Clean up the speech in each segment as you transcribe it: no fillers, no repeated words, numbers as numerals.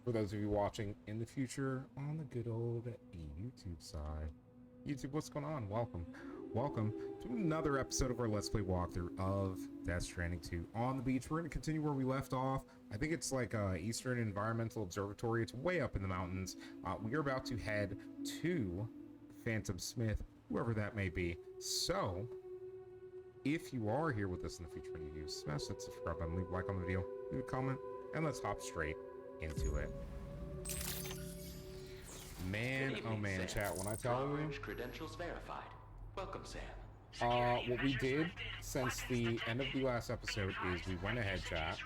For those of you watching in the future on the good old YouTube side. YouTube, what's going on? Welcome. Welcome to another episode of our Let's Play walkthrough of Death Stranding 2 on the beach. We're going to continue where we left off. I think it's like Eastern Environmental Observatory. It's way up in the mountains. We are about to head to Phantom Smith, whoever that may be. So, if you are here with us in the future and you do, smash that subscribe button, leave a like on the video, leave a comment, and let's hop straight into it. Man, oh man, Sam. Chat, when I tell you, credentials verified. Welcome, Sam. What we did since the end of the last episode is we went ahead, chat.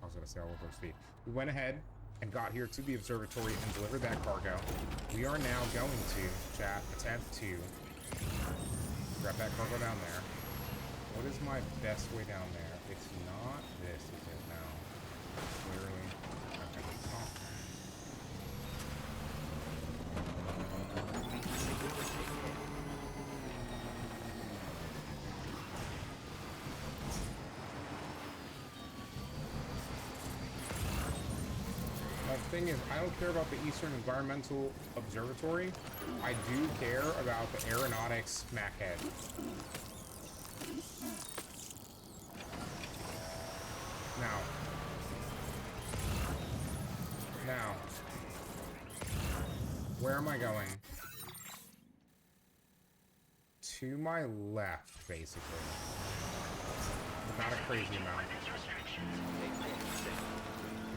I was gonna say all of those feet. We went ahead and got here to the observatory and delivered that cargo. We are now going to, chat, attempt to grab that cargo down there. What is my best way down there? It's not this, is it now? Clearly. Okay. Oh. The thing is, I don't care about the Eastern Environmental Observatory. I do care about the aeronautics smackhead. Now, where am I going? To my left, basically. Not a crazy amount.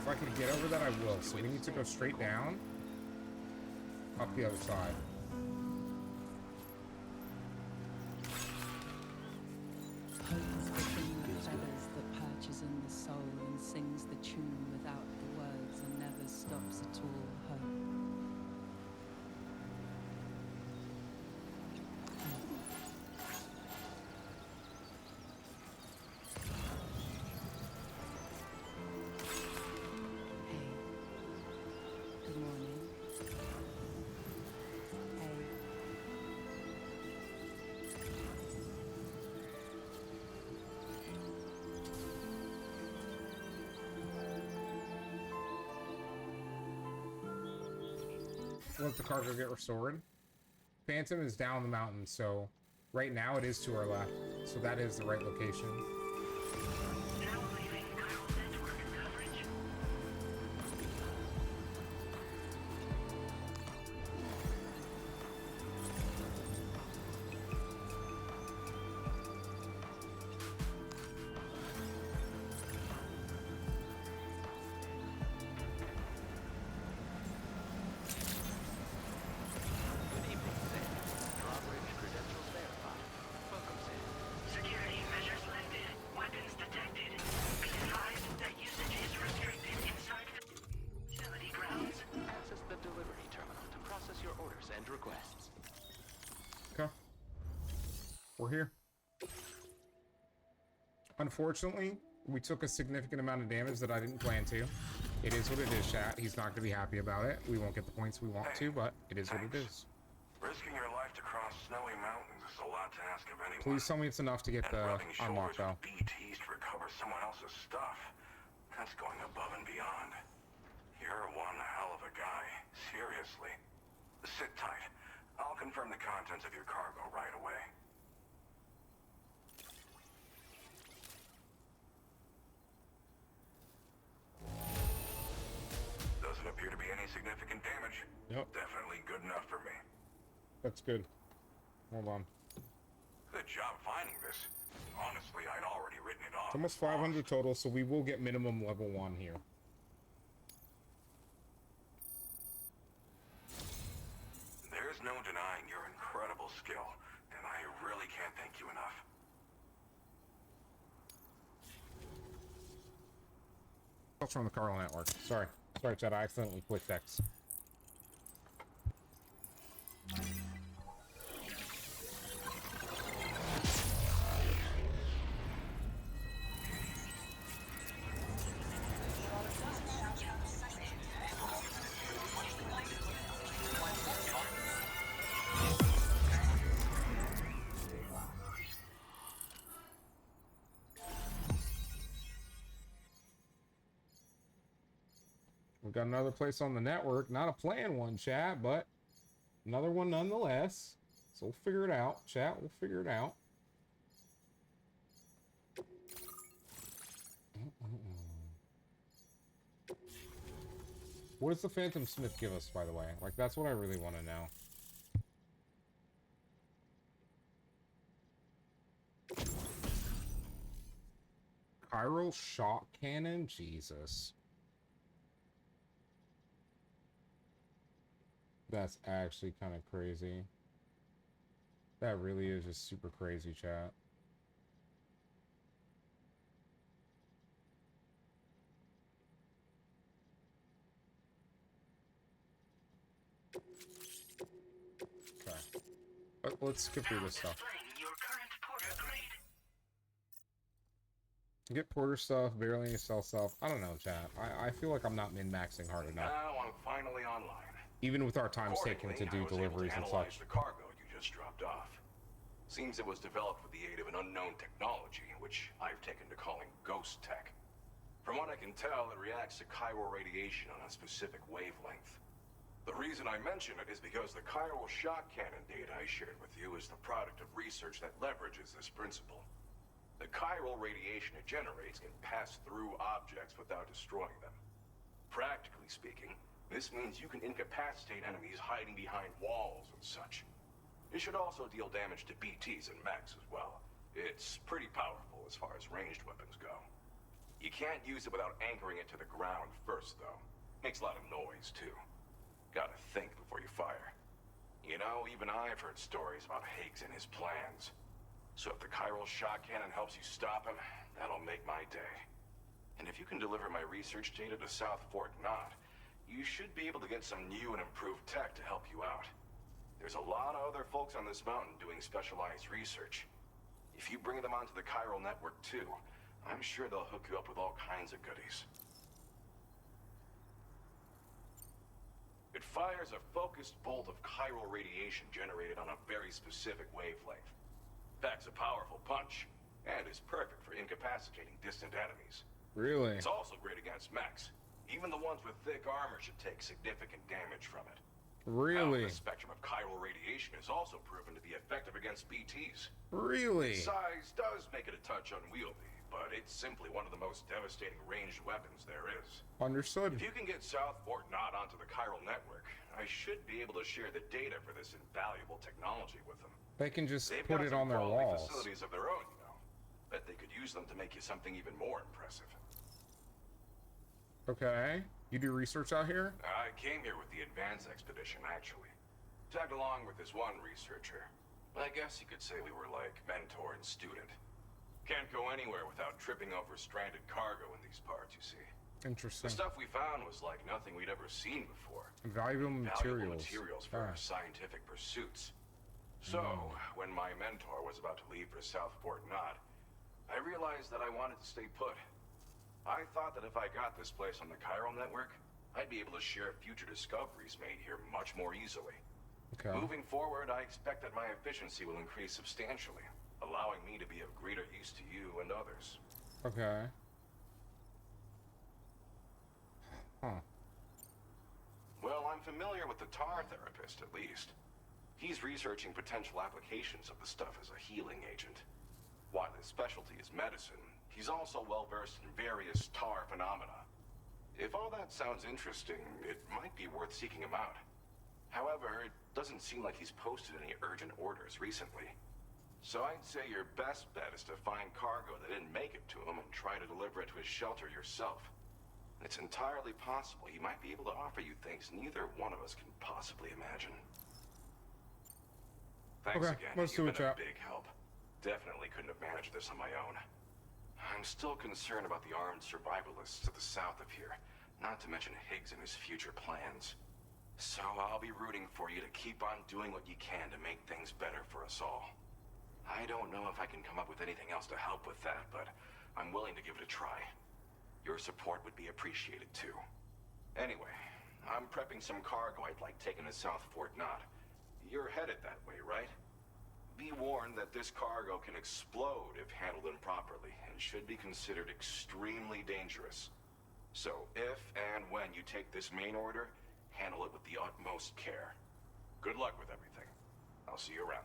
If I can get over that, I will. So we need to go straight down, up the other side. Hope is the thing that feathers that perches in the soul and sings the tune without the words and never stops at all. Hope. Let the cargo get restored. Phantom is down the mountain, so right now it is to our left. So that is the right location. We're here. Unfortunately, we took a significant amount of damage that I didn't plan to. It is what it is, chat. He's not going to be happy about it. We won't get the points we want to, but it is what it is. Risking your life to cross snowy mountains is a lot to ask of anyone. Please tell me it's enough to get the unlock, though. BTs to recover someone else's stuff. That's going above and beyond. You're one hell of a guy. Seriously. Sit tight. I'll confirm the contents of your cargo right away. Doesn't appear to be any significant damage. Yep. Definitely good enough for me. That's good. Hold on. Good job finding this. Honestly, I'd already written it off. It's almost 500 total, so we will get minimum level 1 here. There's no denying your incredible skill, and I really can't thank you enough. That's from the Carl Network. Sorry, Chad. I accidentally clicked X. got another place on the network. Not a planned one, chat, but another one nonetheless. So we'll figure it out, chat. We'll figure it out. What does the Phantom Smith give us, by the way? Like, that's what I really want to know. Chiral shock cannon? Jesus. That's actually kind of crazy. That really is just super crazy, chat. Okay. Let's skip through this stuff. Get porter stuff, barely any sell stuff. I don't know, chat. I feel like I'm not min-maxing hard enough. Now I'm finally online. Even with our times taken to do deliveries and such. The cargo you just dropped off. Seems it was developed with the aid of an unknown technology, which I've taken to calling ghost tech. From what I can tell, it reacts to chiral radiation on a specific wavelength. The reason I mention it is because the chiral shock cannon data I shared with you is the product of research that leverages this principle. The chiral radiation it generates can pass through objects without destroying them. Practically speaking, this means you can incapacitate enemies hiding behind walls and such. It should also deal damage to BTs and mechs as well. It's pretty powerful as far as ranged weapons go. You can't use it without anchoring it to the ground first, though. Makes a lot of noise, too. Gotta think before you fire. You know, even I've heard stories about Higgs and his plans. So if the chiral shock cannon helps you stop him, that'll make my day. And if you can deliver my research data to South Fort Knott, you should be able to get some new and improved tech to help you out. There's a lot of other folks on this mountain doing specialized research. If you bring them onto the chiral network too, I'm sure they'll hook you up with all kinds of goodies. It fires a focused bolt of chiral radiation generated on a very specific wavelength. Packs a powerful punch, and is perfect for incapacitating distant enemies. Really? It's also great against mechs. Even the ones with thick armor should take significant damage from it. Really? The spectrum of chiral radiation is also proven to be effective against BTs. Really? Size does make it a touch unwieldy, but it's simply one of the most devastating ranged weapons there is. Understood. If you can get South Fort Knott onto the chiral network, I should be able to share the data for this invaluable technology with them. They can just They've put got it some on their quality walls. facilities of their own, you know. Bet they could use them to make you something even more impressive. Okay. You do research out here? I came here with the advance expedition, actually. Tagged along with this one researcher. I guess you could say we were like mentor and student. Can't go anywhere without tripping over stranded cargo in these parts, you see. Interesting. The stuff we found was like nothing we'd ever seen before. Valuable materials. For our scientific pursuits. So, when my mentor was about to leave for South Fort Knott, I realized that I wanted to stay put. I thought that if I got this place on the chiral network, I'd be able to share future discoveries made here much more easily. Okay. Moving forward, I expect that my efficiency will increase substantially, allowing me to be of greater use to you and others. Okay. Huh. Well, I'm familiar with the tar therapist, at least. He's researching potential applications of the stuff as a healing agent. While his specialty is medicine, he's also well-versed in various tar phenomena. If all that sounds interesting, it might be worth seeking him out. However, it doesn't seem like he's posted any urgent orders recently. So I'd say your best bet is to find cargo that didn't make it to him and try to deliver it to his shelter yourself. It's entirely possible he might be able to offer you things neither one of us can possibly imagine. Thanks again. Let's do You've it, been a chap. big help. Definitely couldn't have managed this on my own. I'm still concerned about the armed survivalists to the south of here, not to mention Higgs and his future plans. So I'll be rooting for you to keep on doing what you can to make things better for us all. I don't know if I can come up with anything else to help with that, but I'm willing to give it a try. Your support would be appreciated too. Anyway, I'm prepping some cargo I'd like taken to South Fort Knott. You're headed that way, right? Be warned that this cargo can explode if handled improperly, and should be considered extremely dangerous. So if and when you take this main order, handle it with the utmost care. Good luck with everything. I'll see you around.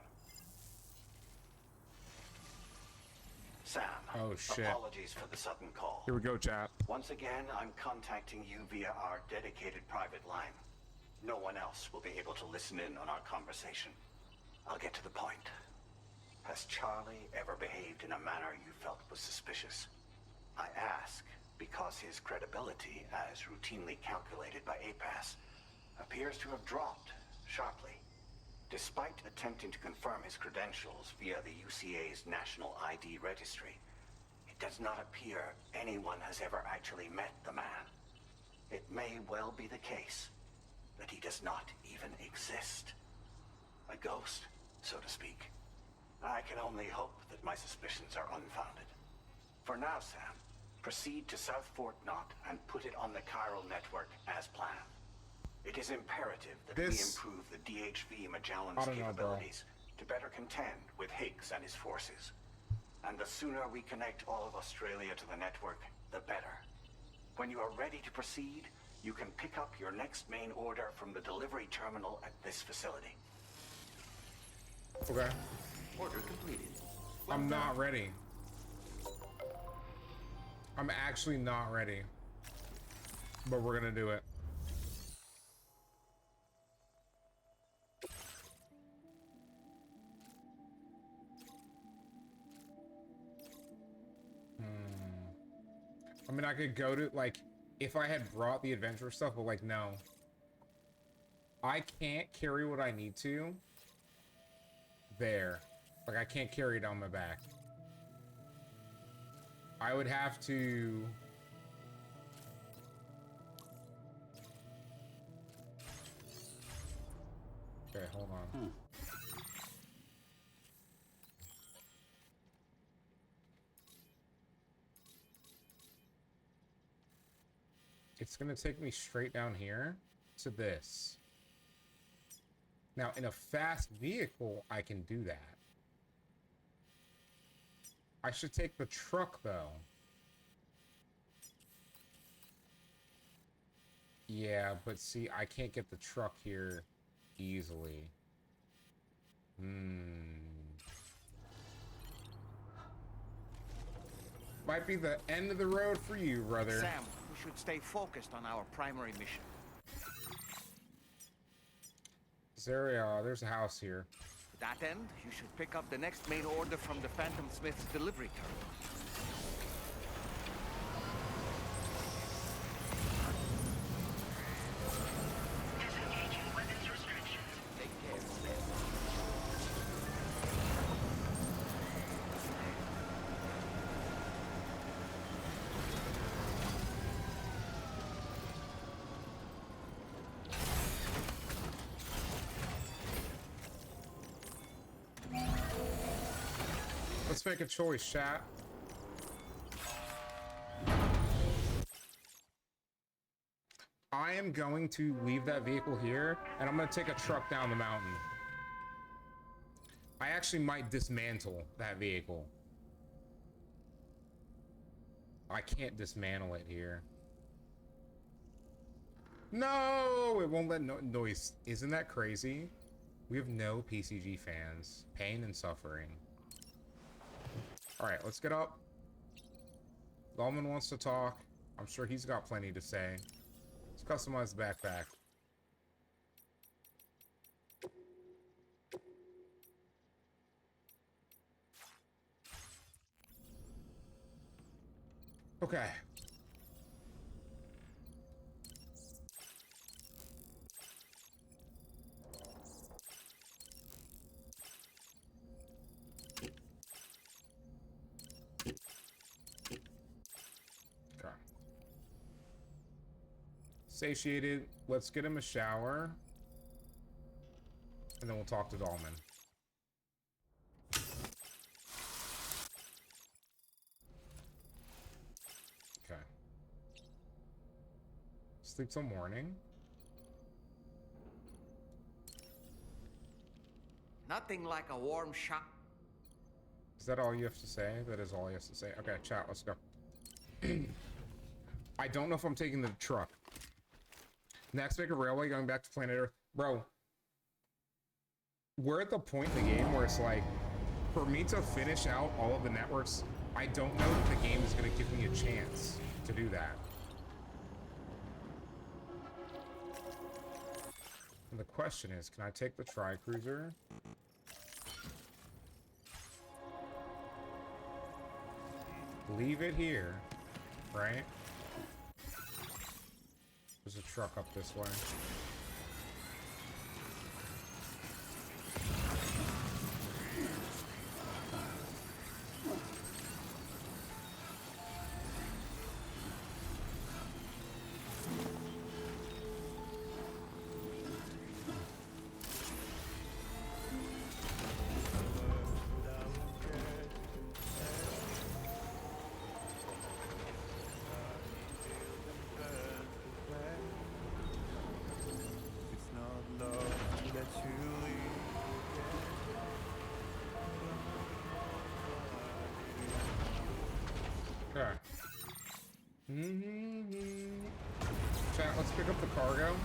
Sam, Oh, shit. apologies for the sudden call. Here we go, chat. Once again, I'm contacting you via our dedicated private line. No one else will be able to listen in on our conversation. I'll get to the point. Has Charlie ever behaved in a manner you felt was suspicious? I ask because his credibility, as routinely calculated by APAS, appears to have dropped sharply. Despite attempting to confirm his credentials via the UCA's National ID Registry, it does not appear anyone has ever actually met the man. It may well be the case that he does not even exist. A ghost, so to speak. I can only hope that my suspicions are unfounded. For now, Sam, proceed to South Fort Knott and put it on the chiral network as planned. It is imperative that we improve the DHV Magellan's capabilities to better contend with Higgs and his forces. And the sooner we connect all of Australia to the network, the better. When you are ready to proceed, you can pick up your next main order from the delivery terminal at this facility. Okay. Order completed. I'm not ready. I'm actually not ready. But we're gonna do it. I mean, I could go to, like, if I had brought the adventure stuff, but, like, no. I can't carry what I need to. There. Like, I can't carry it on my back. I would have to... Okay, hold on. It's gonna take me straight down here to this. Now, in a fast vehicle, I can do that. I should take the truck, though. Yeah, but see, I can't get the truck here easily. Might be the end of the road for you, brother. Sam, we should stay focused on our primary mission. There's a house here. To that end, you should pick up the next main order from the Phantom Smith's delivery terminal. Disengaging weapons restrictions. Take care, Smith. Let's make a choice, chat. I am going to leave that vehicle here, and I'm going to take a truck down the mountain. I actually might dismantle that vehicle. I can't dismantle it here. No! It won't let noise. Isn't that crazy? We have no PCG fans. Pain and suffering. Alright, let's get up. Gallman wants to talk. I'm sure he's got plenty to say. Let's customize the backpack. Okay. Satiated. Let's get him a shower. And then we'll talk to Dahlman. Okay. Sleep till morning. Nothing like a warm shower. Is that all you have to say? That is all you have to say. Okay, chat, let's go. I don't know if I'm taking the truck. Next, make a railway going back to planet Earth. Bro, we're at the point in the game where it's like, for me to finish out all of the networks, I don't know if the game is going to give me a chance to do that. And the question is, can I take the Tri-Cruiser? Leave it here, right? There's a truck up this way. Okay. Chat, let's pick up the cargo.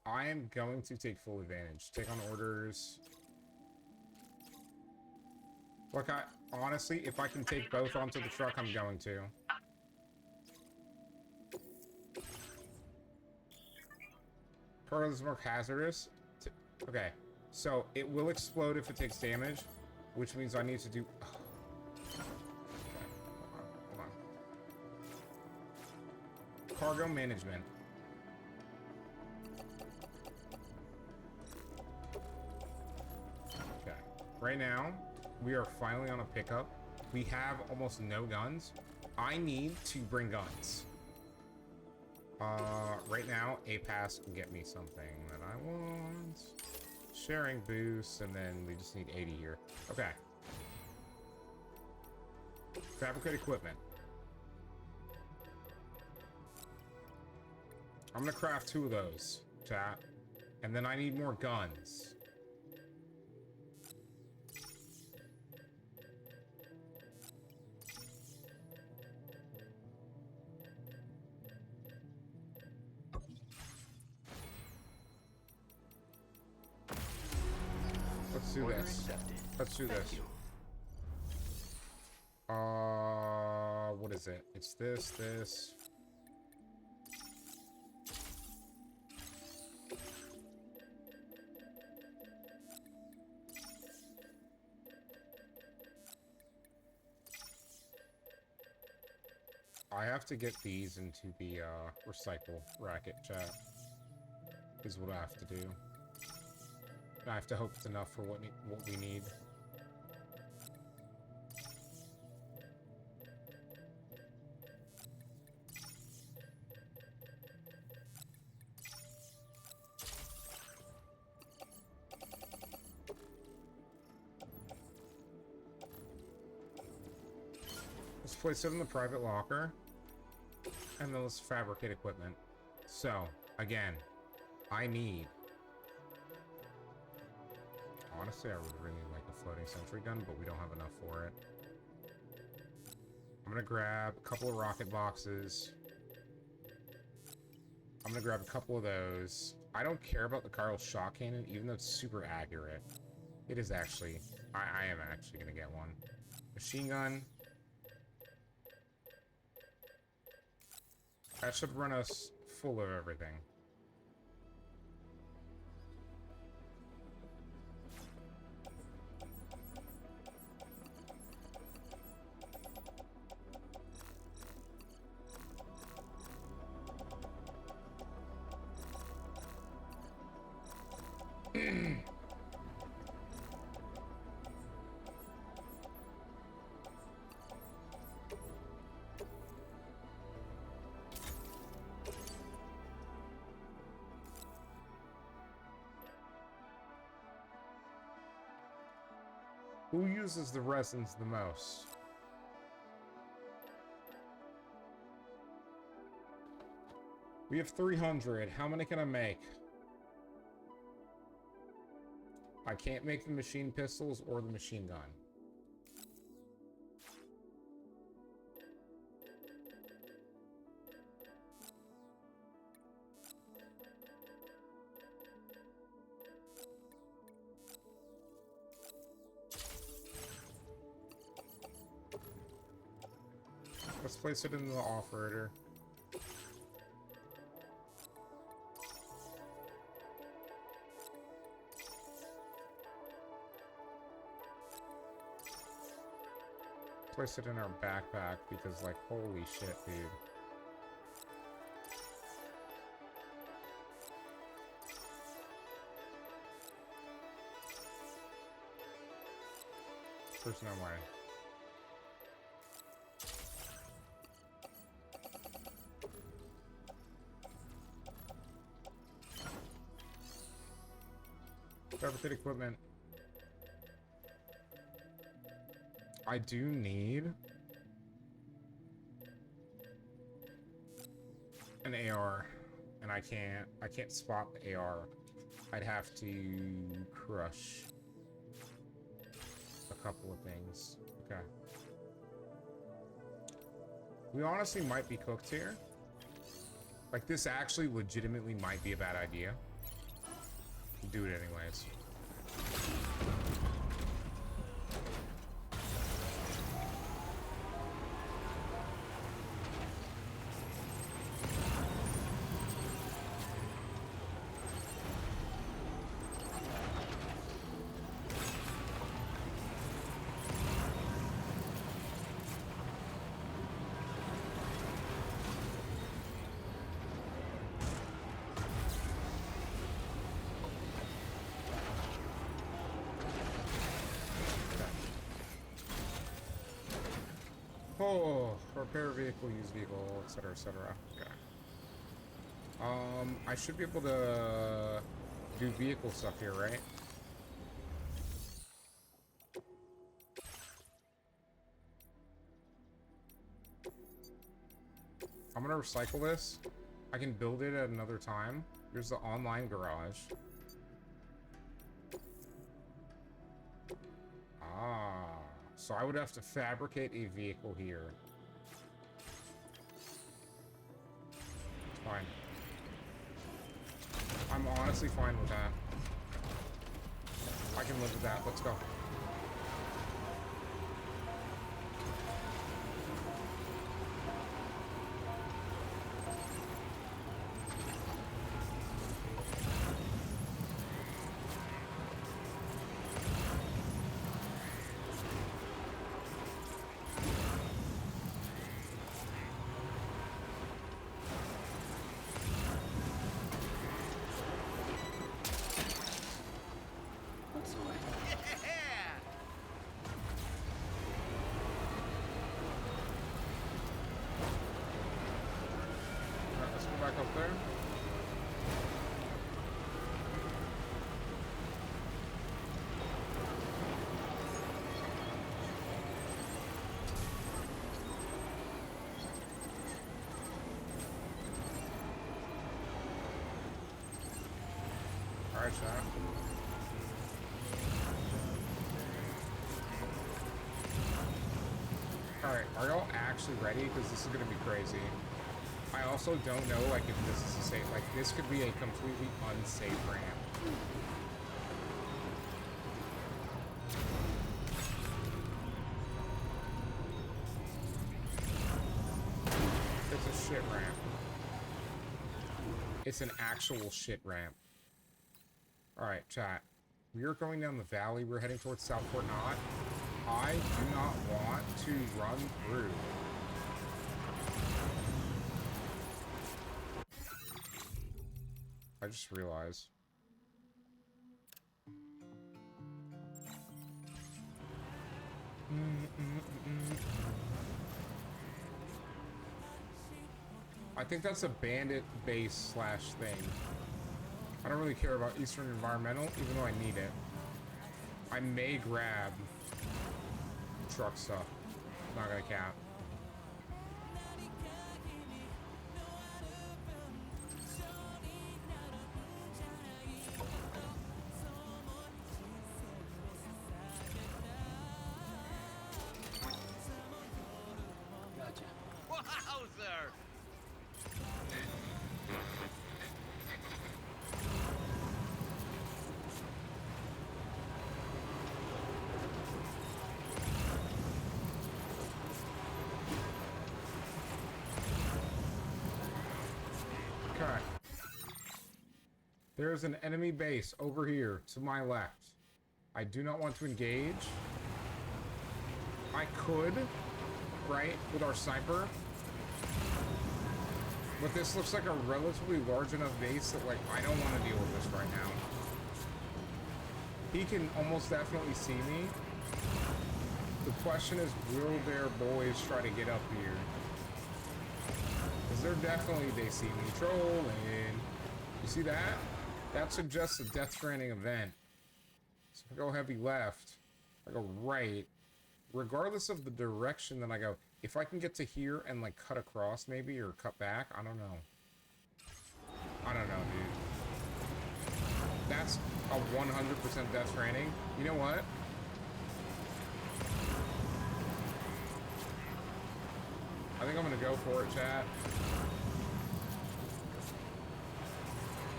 I am going to take full advantage. Take on orders. Look, honestly, if I can take both onto the truck, I'm going to. Cargo is more hazardous. Okay, so it will explode if it takes damage, which means I need to do... Okay, hold on. Cargo management. Okay, right now, we are finally on a pickup. We have almost no guns. I need to bring guns. Right now, a pass can get me something that I want. Sharing boost, and then we just need 80 here. Okay. Fabricate equipment. I'm gonna craft 2 of those, chat. And then I need more guns. Let's do this. Let's do this. What is it? It's this. I have to get these into the recycle racket, chat. Is what I have to do. I have to hope it's enough for what we need. Let's place it in the private locker. And then let's fabricate equipment. So, again, I need... Honestly, I would really like a floating sentry gun, but we don't have enough for it. I'm gonna grab a couple of rocket boxes. I'm gonna grab a couple of those. I don't care about the Carl shot cannon, even though it's super accurate. It is actually... I am actually gonna get one. Machine gun. That should run us full of everything. Who uses the resins the most? We have 300. How many can I make? I can't make the machine pistols or the machine gun. Let's place it in the operator. Place it in our backpack because, like, holy shit, dude. There's no way. Fabricate equipment. I do need an AR, and I can't spot the AR. I'd have to crush a couple of things. Okay. We honestly might be cooked here. Like, this actually legitimately might be a bad idea. Do it anyways. Oh, repair vehicle, use vehicle, etc., etc. Okay. I should be able to do vehicle stuff here, right? I'm gonna recycle this. I can build it at another time. Here's the online garage. Ah. So I would have to fabricate a vehicle here. It's fine. I'm honestly fine with that. I can live with that. Let's go. Up there. All right, chat. All right, are y'all actually ready? Because this is gonna be crazy. I also don't know, like, if this is a safe, like, this could be a completely unsafe ramp. It's a shit ramp. It's an actual shit ramp. Alright, chat. We are going down the valley. We're heading towards Southport Knot. I do not want to run through. I just realized. I think that's a bandit base slash thing. I don't really care about Eastern Environmental, even though I need it. I may grab truck stuff. Not gonna count. Wowzer! Okay. There's an enemy base over here to my left. I do not want to engage. I could, right, with our sniper. But this looks like a relatively large enough base that, like, I don't want to deal with this right now. He can almost definitely see me. The question is, will their boys try to get up here? Because they're definitely, they see me trolling. You see that? That suggests a Death Stranding event. So if I go heavy left, if I go right, regardless of the direction that I go, if I can get to here and like cut across maybe, or cut back, I don't know. I don't know, dude. That's a 100% Death Stranding. You know what? I think I'm gonna go for it, chat.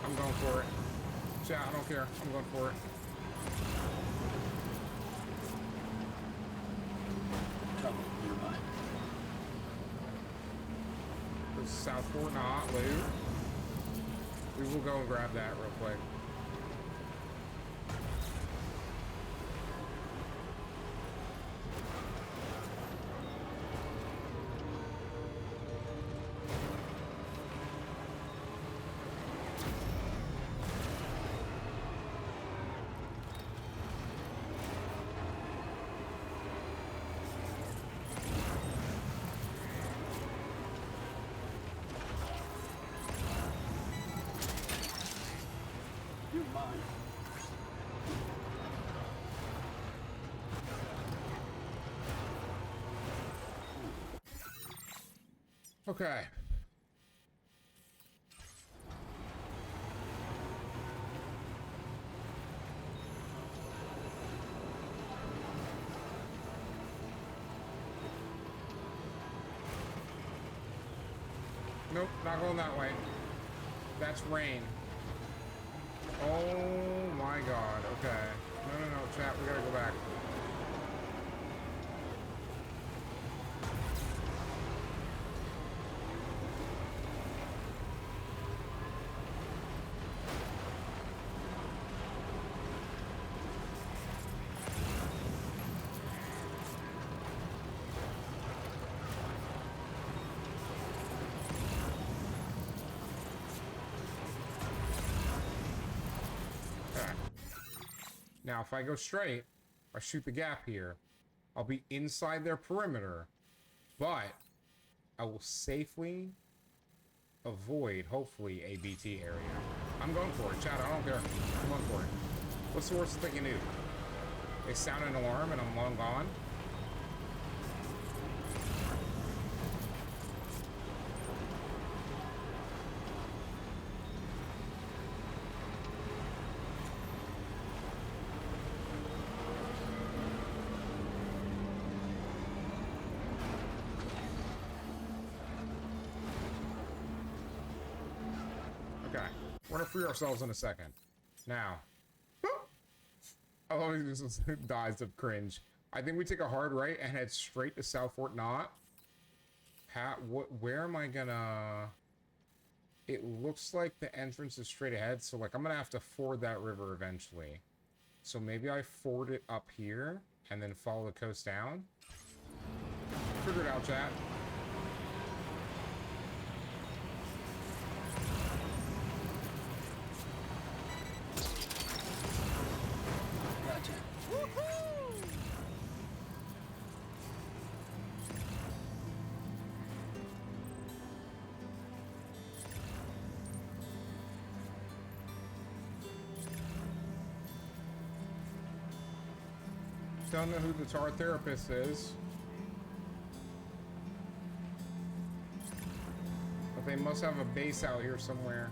I'm going for it. Chat, I don't care. I'm going for it. There's Southport, not loot. We will go and grab that real quick. Okay. Nope, not going that way. That's rain. Oh my god, okay. No, chat, we gotta go back. Now, if I go straight, I shoot the gap here, I'll be inside their perimeter, but I will safely avoid, hopefully, a BT area. I'm going for it, chat, I don't care. I'm going for it. What's the worst thing you can do? They sound an alarm and I'm long gone? We're gonna free ourselves in a second. Now, I always just dies of cringe. I think we take a hard right and head straight to South Fort Knott. Pat, where am I gonna? It looks like the entrance is straight ahead, so like I'm gonna have to ford that river eventually. So maybe I ford it up here and then follow the coast down. Figure it out, chat. Don't know who the tar therapist is, but they must have a base out here somewhere.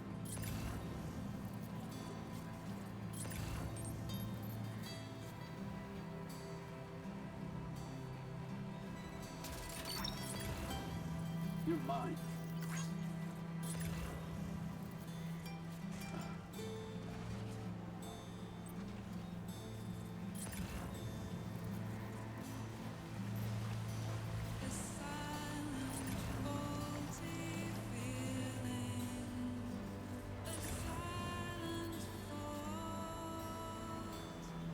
You're mine.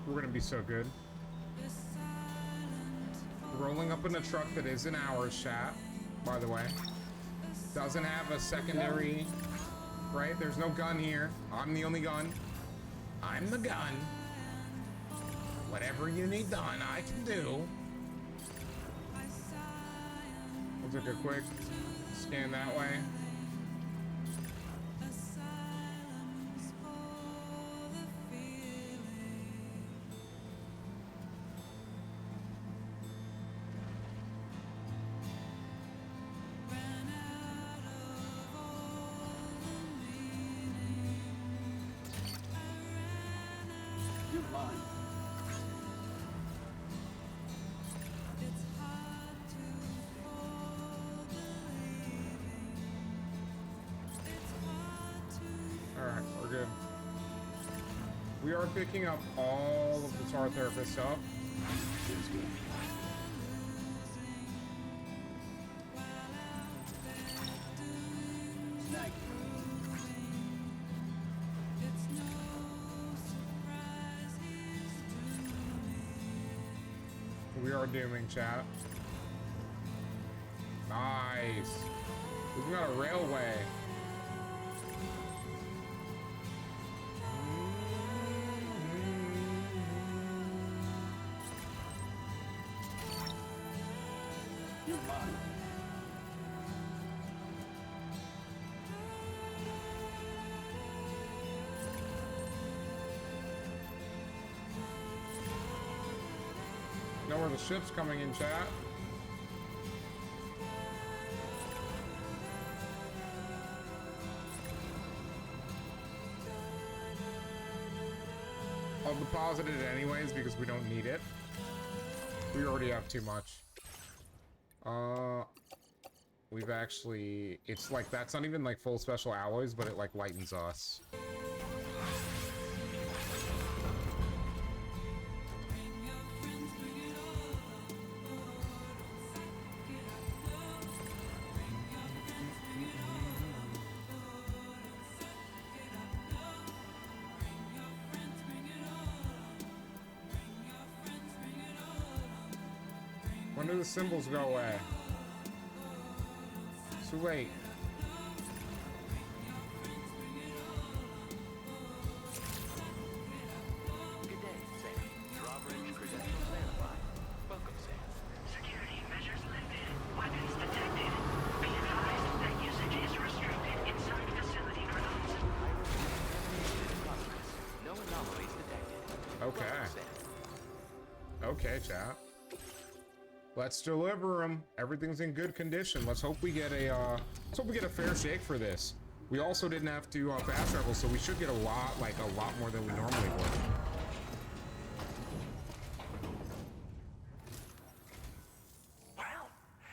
We're gonna be so good. Rolling up in a truck that isn't ours, chat, by the way. Doesn't have a secondary, right? There's no gun here. I'm the only gun. I'm the gun. Whatever you need done, I can do. We'll take a quick scan that way. You're mine. Alright, we're good. We are picking up all of the tar therapist stuff. Feels good. Thank you. We are dooming, chat. Nice. We've got a railway. You're mine. Know where the ship's coming in, chat. I'll deposit it anyways because we don't need it. We already have too much. We've actually, it's like, that's not even like full special alloys, but it like lightens us. When do the symbols go away? So wait. Good day, Sam. Drawbridge credentials verified. Welcome, Sam. Security measures lifted. Weapons detected. Be advised that usage is restricted inside facility grounds. Progress. No anomalies detected. Okay. Welcome, Sam. Okay, chat. Let's deliver them. Everything's in good condition. Let's hope we get a fair shake for this. We also didn't have to fast travel, so we should get a lot more than we normally would. Well,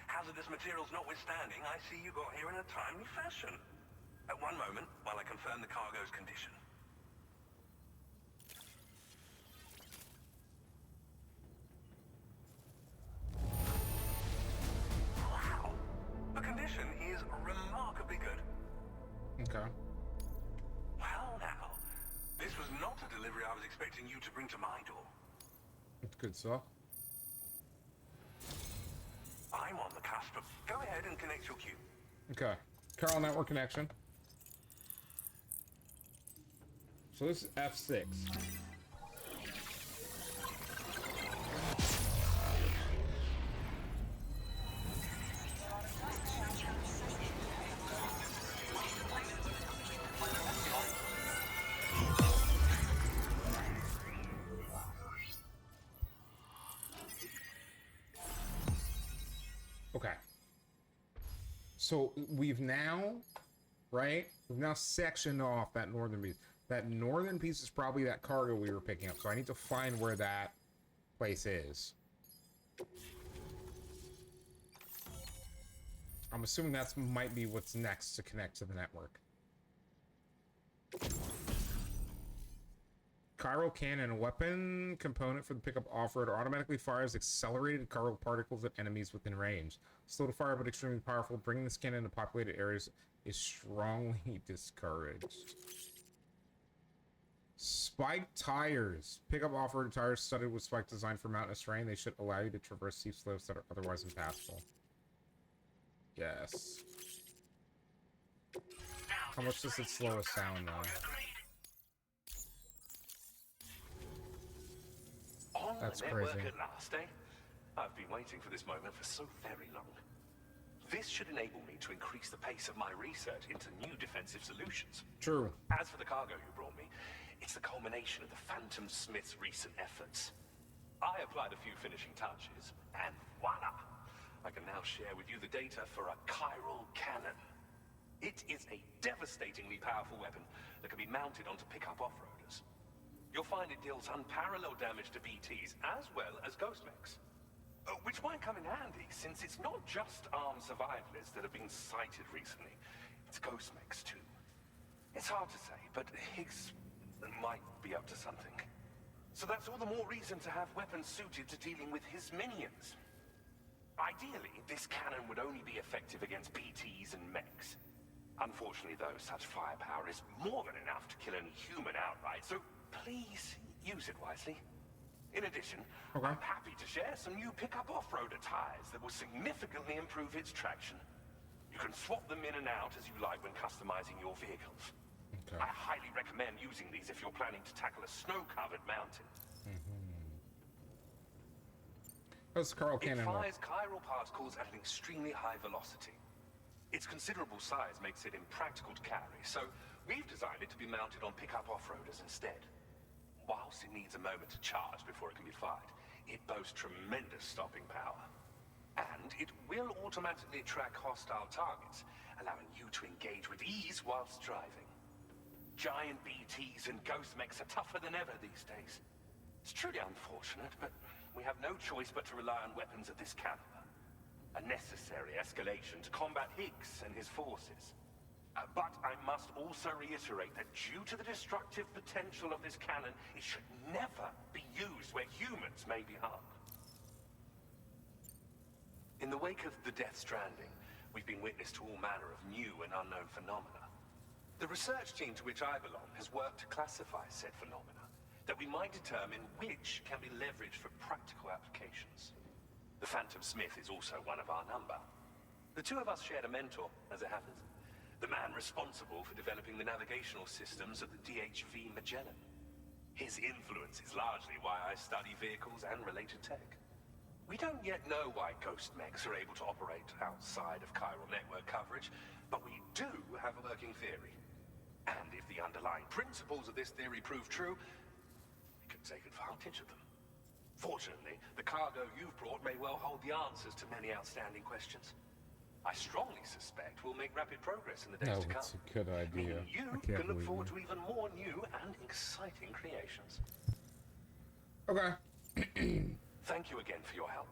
hazardous materials notwithstanding, I see you got here in a timely fashion. At one moment, while I confirm the cargo's condition. Wow, the condition is remarkably good. Okay. Well now, this was not a delivery I was expecting you to bring to my door. That's good stuff. I'm on the cusp of... Go ahead and connect your queue. Okay. Carl network connection. So this is F6. Okay. So we've now, right? We've now sectioned off that northern piece. That northern piece is probably that cargo we were picking up. So I need to find where that place is. I'm assuming that's might be what's next to connect to the network. Chiral cannon, a weapon component for the pickup off-road, automatically fires accelerated chiral particles at enemies within range. Slow to fire but extremely powerful. Bringing this cannon to populated areas is strongly discouraged. Spiked tires. Pickup off-road tires studded with spikes designed for mountainous terrain. They should allow you to traverse steep slopes that are otherwise impassable. Yes. How much does it slow us down though? That's crazy. At last, eh? I've been waiting for this moment for so very long. This should enable me to increase the pace of my research into new defensive solutions. True. As for the cargo you brought me, it's the culmination of the Phantom Smith's recent efforts. I applied a few finishing touches, and voila! I can now share with you the data for a chiral cannon. It is a devastatingly powerful weapon that can be mounted onto pickup off-roaders. You'll find it deals unparalleled damage to BTs as well as ghost mechs. Which might come in handy, since it's not just armed survivalists that have been sighted recently. It's ghost mechs too. It's hard to say, but Higgs might be up to something. So that's all the more reason to have weapons suited to dealing with his minions. Ideally, this cannon would only be effective against BTs and mechs. Unfortunately, though, such firepower is more than enough to kill any human outright, so please use it wisely. In addition, I'm happy to share some new pickup off-roader tires that will significantly improve its traction. You can swap them in and out as you like when customizing your vehicles. I highly recommend using these if you're planning to tackle a snow-covered mountain. How's the chiral cannon It work? fires chiral particles at an extremely high velocity. Its considerable size makes it impractical to carry, so we've designed it to be mounted on pickup off-roaders instead. Whilst it needs a moment to charge before it can be fired, it boasts tremendous stopping power. And it will automatically track hostile targets, allowing you to engage with ease whilst driving. Giant BTs and ghost mechs are tougher than ever these days. It's truly unfortunate, but we have no choice but to rely on weapons of this caliber. A necessary escalation to combat Higgs and his forces. But I must also reiterate that due to the destructive potential of this cannon, it should never be used where humans may be harmed. In the wake of the Death Stranding, we've been witness to all manner of new and unknown phenomena. The research team to which I belong has worked to classify said phenomena, that we might determine which can be leveraged for practical applications. The Phantom Smith is also one of our number. The two of us shared a mentor, as it happens. The man responsible for developing the navigational systems of the DHV Magellan. His influence is largely why I study vehicles and related tech. We don't yet know why ghost mechs are able to operate outside of chiral network coverage, but we do have a working theory. And if the underlying principles of this theory prove true, we can take advantage of them. Fortunately, the cargo you've brought may well hold the answers to many outstanding questions. I strongly suspect we'll make rapid progress in the days to come. That's a good idea. Meaning you can look forward to even more new and exciting creations. Okay. Thank you again for your help.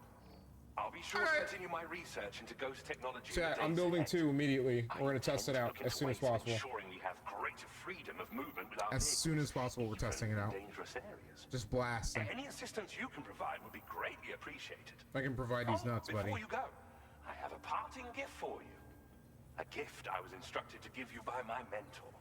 I'll be sure to continue my research into ghost technology. So I'm building two immediately. We're gonna test it out as soon as possible. Ensuring we have greater freedom of movement without As soon as possible, we're testing it out. dangerous areas. Just blasting. Any assistance you can provide would be greatly appreciated. I can provide these nuts, buddy. Before you go, I have a parting gift for you. A gift I was instructed to give you by my mentor.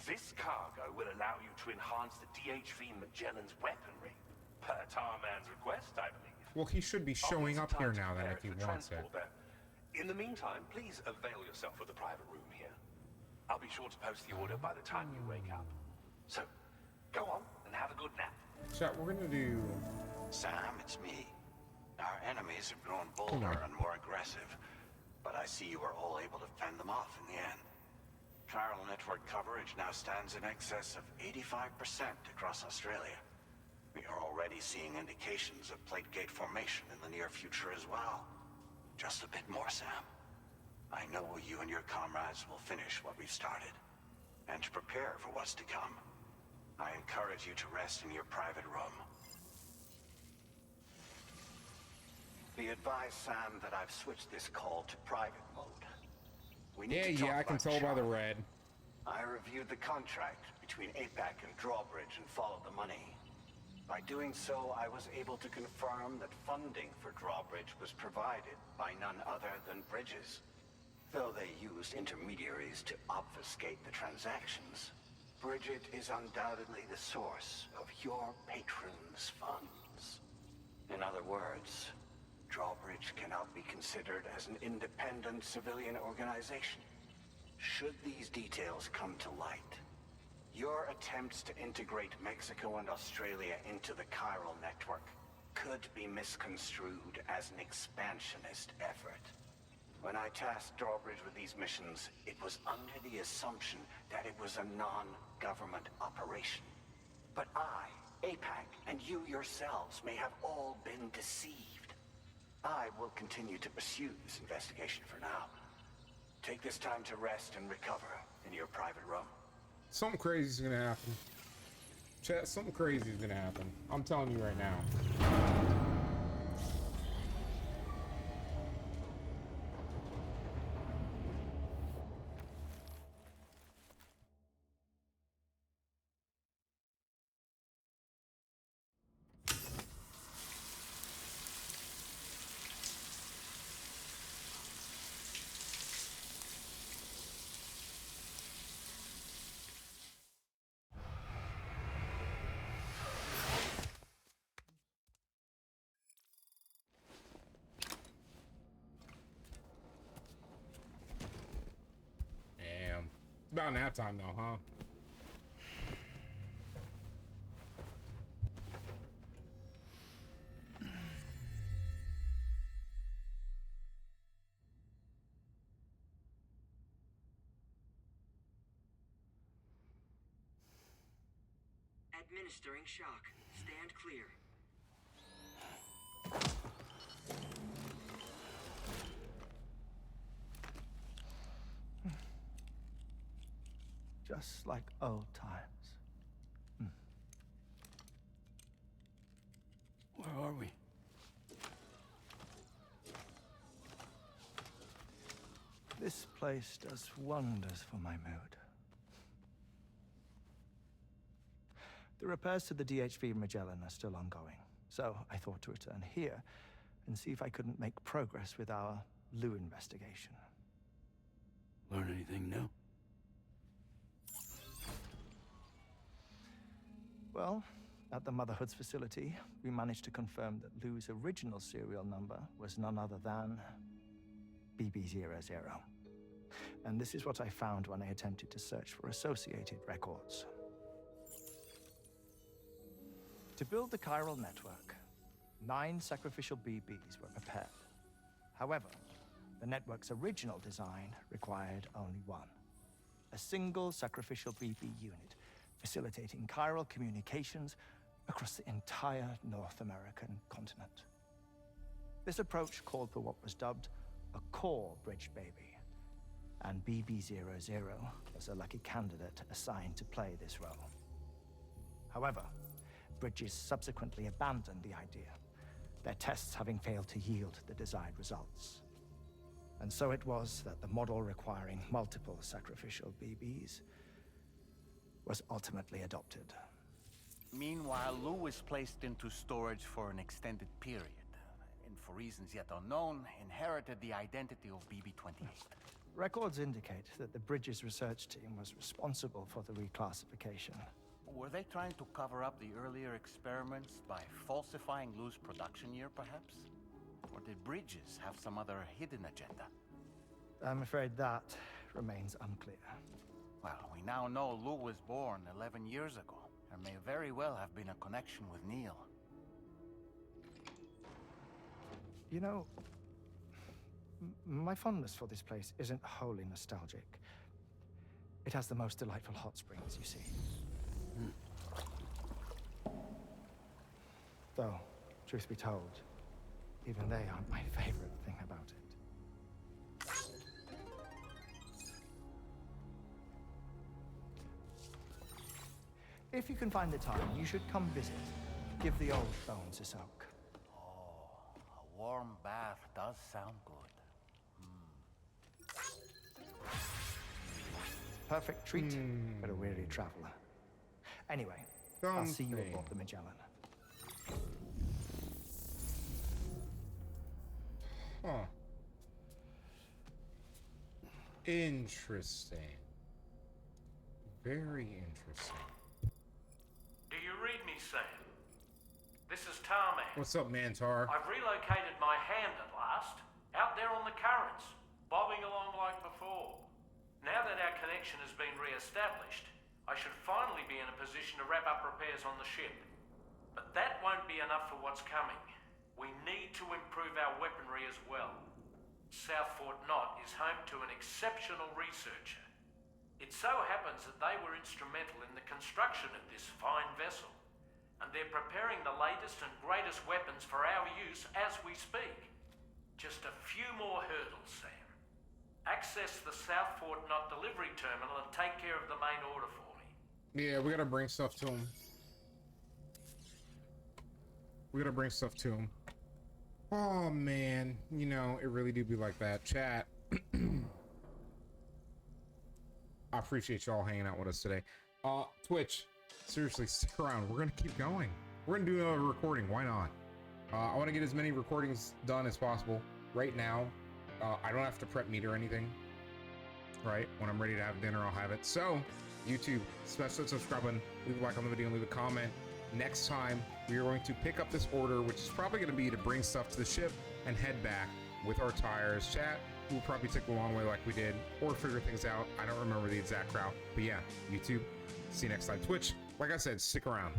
This cargo will allow you to enhance the DHV Magellan's weaponry. Per Tarman's request, I believe. Well, he should be showing up here now then if he wants it. In the meantime, please avail yourself of the private room here. I'll be sure to post the order by the time you wake up. So, go on and have a good nap. Chat, we're gonna do... Sam, it's me. Our enemies have grown bolder and more aggressive, but I see you were all able to fend them off in the end. Chiral network coverage now stands in excess of 85% across Australia. We are already seeing indications of plate gate formation in the near future as well. Just a bit more, Sam. I know you and your comrades will finish what we've started. And to prepare for what's to come, I encourage you to rest in your private room. Be advised, Sam, that I've switched this call to private mode. We need to talk I can about tell by the Charlie. red. I reviewed the contract between APAC and Drawbridge and followed the money. By doing so, I was able to confirm that funding for Drawbridge was provided by none other than Bridges. Though they used intermediaries to obfuscate the transactions, Bridget is undoubtedly the source of your patron's funds. In other words, Drawbridge cannot be considered as an independent civilian organization. Should these details come to light, your attempts to integrate Mexico and Australia into the chiral network could be misconstrued as an expansionist effort. When I tasked Drawbridge with these missions, it was under the assumption that it was a non-government operation. But I, APAC, and you yourselves may have all been deceived. I will continue to pursue this investigation for now. Take this time to rest and recover in your private room. Something crazy is gonna happen. Chat, something crazy is gonna happen. I'm telling you right now. Damn. It's about nap time though, huh? Administering shock. Stand clear. Just like old times. Where are we? This place does wonders for my mood. The repairs to the DHV Magellan are still ongoing, so I thought to return here and see if I couldn't make progress with our Lou investigation. Learn anything new? Well, at the Motherhood's facility, we managed to confirm that Lou's original serial number was none other than BB00. And this is what I found when I attempted to search for associated records. To build the chiral network, 9 sacrificial BBs were prepared. However, the network's original design required only one. A single sacrificial BB unit facilitating chiral communications across the entire North American continent. This approach called for what was dubbed a core bridge baby, and BB00 was a lucky candidate assigned to play this role. However, Bridges subsequently abandoned the idea, their tests having failed to yield the desired results. And so it was that the model requiring multiple sacrificial BBs was ultimately adopted. Meanwhile, Lou was placed into storage for an extended period, and for reasons yet unknown, inherited the identity of BB-28. Records indicate that the Bridges research team was responsible for the reclassification. Were they trying to cover up the earlier experiments by falsifying Lou's production year, perhaps? Or did Bridges have some other hidden agenda? I'm afraid that remains unclear. Well, we now know Lou was born 11 years ago. There may very well have been a connection with Neil. You know, my fondness for this place isn't wholly nostalgic. It has the most delightful hot springs, you see. Though, truth be told, even they aren't my favorite thing about it. If you can find the time, you should come visit. Give the old bones a soak. Oh, a warm bath does sound good. perfect treat for a weary traveler. Anyway, I'll see you aboard the Magellan. Huh. Interesting. Very interesting. Do you read me, Sam? This is Tarmac. What's up, Mantar? I've relocated my hand at last, out there on the currents, bobbing along like before. Now that our connection has been re-established, I should finally be in a position to wrap up repairs on the ship. But that won't be enough for what's coming. We need to improve our weaponry as well. South Fort Knot is home to an exceptional researcher. It so happens that they were instrumental in the construction of this fine vessel, and they're preparing the latest and greatest weapons for our use as we speak. Just a few more hurdles, Sam. Access the South Fort Knot delivery terminal and take care of the main order for me. Yeah, we gotta bring stuff to him. Oh man, you know, it really do be like that. Chat. I appreciate y'all hanging out with us today. Twitch, seriously, stick around. We're gonna keep going. We're gonna do another recording. Why not? I want to get as many recordings done as possible. Right now, I don't have to prep meat or anything. Right? When I'm ready to have dinner, I'll have it. So, YouTube, smash that subscribe button, leave a like on the video, and leave a comment. Next time, we are going to pick up this order, which is probably going to be to bring stuff to the ship and head back with our tires. Chat, we'll probably take the long way like we did, or figure things out. I don't remember the exact route. But yeah, YouTube, see you next time. Twitch, like I said, stick around.